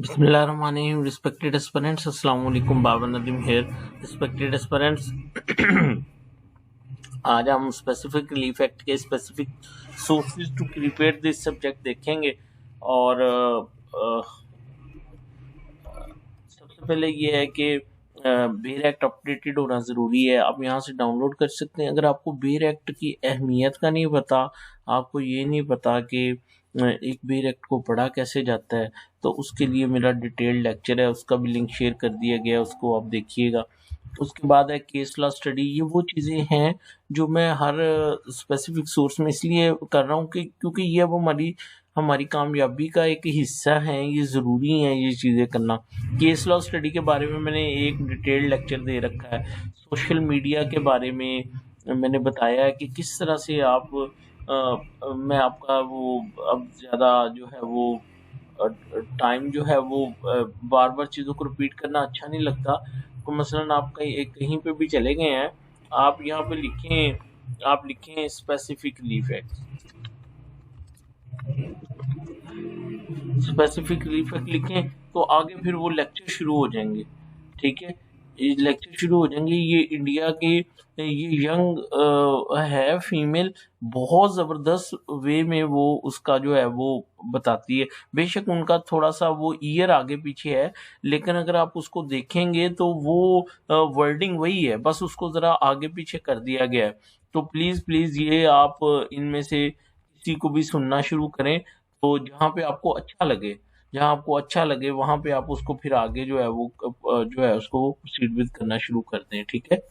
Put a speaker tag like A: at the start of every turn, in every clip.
A: Bismillahirrahmanirrahim. Respected aspirants, Assalamu alaikum. Baba Nadim here. Respected aspirants, आज हम specific relief act के specific sources to prepare this subject देखेंगे। और सबसे पहले ये है कि बेर एक्ट अपडेटेड होना ज़रूरी है। आप यहाँ से डाउनलोड कर सकते हैं। अगर आपको बेर एक्ट की अहमियत का नहीं पता, आपको ये नहीं पता कि एक बेर एक्ट को पढ़ा कैसे जाता है, तो उसके लिए मेरा डिटेल्ड लेक्चर है, उसका भी लिंक शेयर कर दिया गया है, उसको आप देखिएगा। उसके बाद है केस लॉ स्टडी। ये वो चीज़ें हैं जो मैं हर स्पेसिफिक सोर्स में इसलिए कर रहा हूँ कि क्योंकि ये अब हमारी कामयाबी का एक हिस्सा है, ये ज़रूरी है ये चीज़ें करना। केस लॉ स्टडी के बारे में मैंने एक डिटेल्ड लेक्चर दे रखा है। सोशल मीडिया के बारे में मैंने बताया है कि किस तरह से आप मैं आपका वो अब ज़्यादा जो है वो टाइम जो है वो बार बार चीज़ों को रिपीट करना अच्छा नहीं लगता। तो मसलन आप कहीं पे भी चले गए हैं, आप यहाँ पे लिखें specific relief act. Specific relief act लिखें तो आगे फिर वो लेक्चर शुरू हो जाएंगे। ठीक है, ये लेक्चर शुरू हो जाएंगे। ये इंडिया के ये यंग है फीमेल, बहुत ज़बरदस्त वे में वो उसका जो है वो बताती है। बेशक उनका थोड़ा सा वो ईयर आगे पीछे है, लेकिन अगर आप उसको देखेंगे तो वो वर्डिंग वही है, बस उसको ज़रा आगे पीछे कर दिया गया है। तो प्लीज़ ये आप इनमें से किसी को भी सुनना शुरू करें, तो जहाँ आपको अच्छा लगे वहाँ पे आप उसको फिर आगे जो है वो जो है उसको प्रोसीड विद करना शुरू कर दें। ठीक है।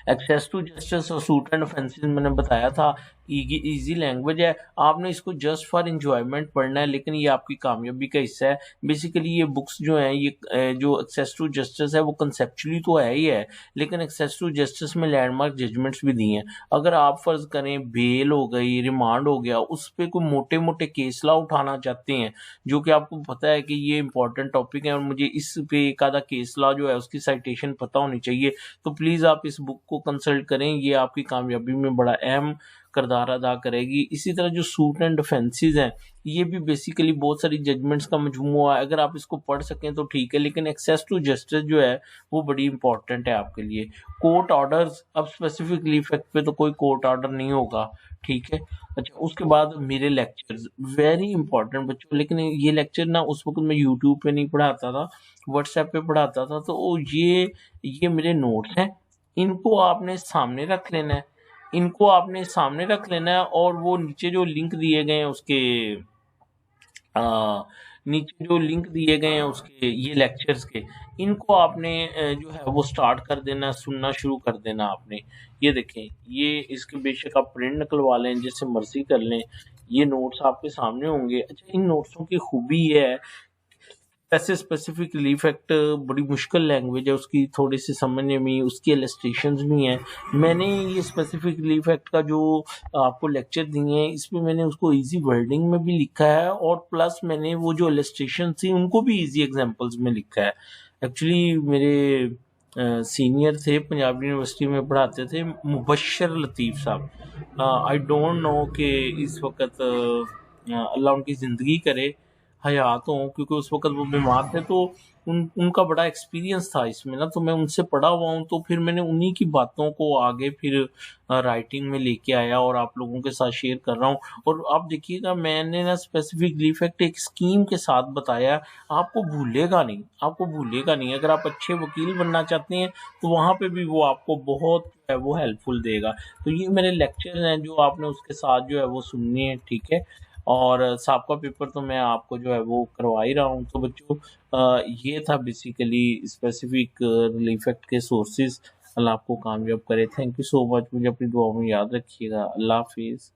A: एक्सेस टू जस्टिस और सूट एंड ऑफेंसेस मैंने बताया था, इजी लैंग्वेज है, आपने इसको जस्ट फॉर इंजॉयमेंट पढ़ना है, लेकिन ये आपकी कामयाबी का हिस्सा है। बेसिकली ये बुक्स जो हैं, ये जो एक्सेस टू जस्टिस है वो कंसेप्चुअली तो है ही है, लेकिन एक्सेस टू जस्टिस में लैंडमार्क जजमेंट्स भी दिए हैं। अगर आप फर्ज करें बेल हो गई, रिमांड हो गया, उस पर कोई मोटे मोटे केस लॉ उठाना चाहते हैं, जो कि आपको पता है कि ये इंपॉर्टेंट टॉपिक है और मुझे इस पे एक आधा केस लॉ जो है उसकी साइटेशन पता होनी चाहिए, तो प्लीज़ आप इस बुक को कंसल्ट करें। ये आपकी कामयाबी में बड़ा अहम किरदार अदा करेगी। इसी तरह जो सूट एंड डिफेंसेस हैं, ये भी बेसिकली बहुत सारी जजमेंट्स का मजमूआ है। अगर आप इसको पढ़ सकें तो ठीक है, लेकिन एक्सेस टू जस्टिस जो है वो बड़ी इंपॉर्टेंट है आपके लिए। कोर्ट ऑर्डर्स, अब स्पेसिफिकली इफेक्ट पे तो कोई कोर्ट ऑर्डर नहीं होगा। ठीक है। अच्छा, उसके बाद मेरे लेक्चर्स वेरी इंपॉर्टेंट बच्चों, लेकिन ये लेक्चर ना उस वक्त मैं यूट्यूब पे नहीं पढ़ाता था, व्हाट्सएप पे पढ़ाता था। तो ये मेरे नोट्स हैं, इनको आपने सामने रख लेना है, और वो नीचे जो लिंक दिए गए हैं उसके नीचे जो लिंक दिए गए हैं उसके ये लेक्चर्स के, इनको आपने जो है वो स्टार्ट कर देना, सुनना शुरू कर देना आपने। ये देखें, ये इसके बेशक आप प्रिंट निकलवा लें, जैसे मर्जी कर लें, ये नोट्स आपके सामने होंगे। अच्छा, इन नोट्सों की खूबी ये है, ऐसे स्पेसिफिक रिलीफ एक्ट बड़ी मुश्किल लैंग्वेज है, उसकी थोड़ी सी समझने में, उसकी इलस्ट्रेशंस भी हैं। मैंने ये स्पेसिफिक रिलीफ एक्ट का जो आपको लेक्चर दिए हैं, इसमें मैंने उसको इजी वर्डिंग में भी लिखा है, और प्लस मैंने वो जो इलस्ट्रेशन थी उनको भी इजी एग्जांपल्स में लिखा है। एक्चुअली मेरे सीनियर थे, पंजाब यूनिवर्सिटी में पढ़ाते थे, मुबशर लतीफ़ साहब। आई डोंट नो कि इस वक्त अल्लाह उनकी ज़िंदगी करे, हयात हों, क्योंकि उस वक्त वो बीमार थे। तो उनका बड़ा एक्सपीरियंस था इसमें ना, तो मैं उनसे पढ़ा हुआ हूँ, तो फिर मैंने उन्हीं की बातों को आगे फिर राइटिंग में लेके आया और आप लोगों के साथ शेयर कर रहा हूँ। और आप देखिएगा, मैंने ना स्पेसिफिक रिलीफ एक्ट एक स्कीम के साथ बताया, आपको भूलेगा नहीं। अगर आप अच्छे वकील बनना चाहते हैं तो वहाँ पे भी वो आपको बहुत जो है वो हेल्पफुल देगा। तो ये मेरे लेक्चर हैं जो आपने उसके साथ जो है वो सुनने हैं। ठीक है। और सबका पेपर तो मैं आपको जो है वो करवा ही रहा हूँ। तो बच्चों, ये था बेसिकली स्पेसिफिक रिलीफ एक्ट के सोर्सेज। अल्लाह आपको कामयाब करे। Thank you so much. मुझे अपनी दुआओं में याद रखिएगा। अल्लाह हाफिज़।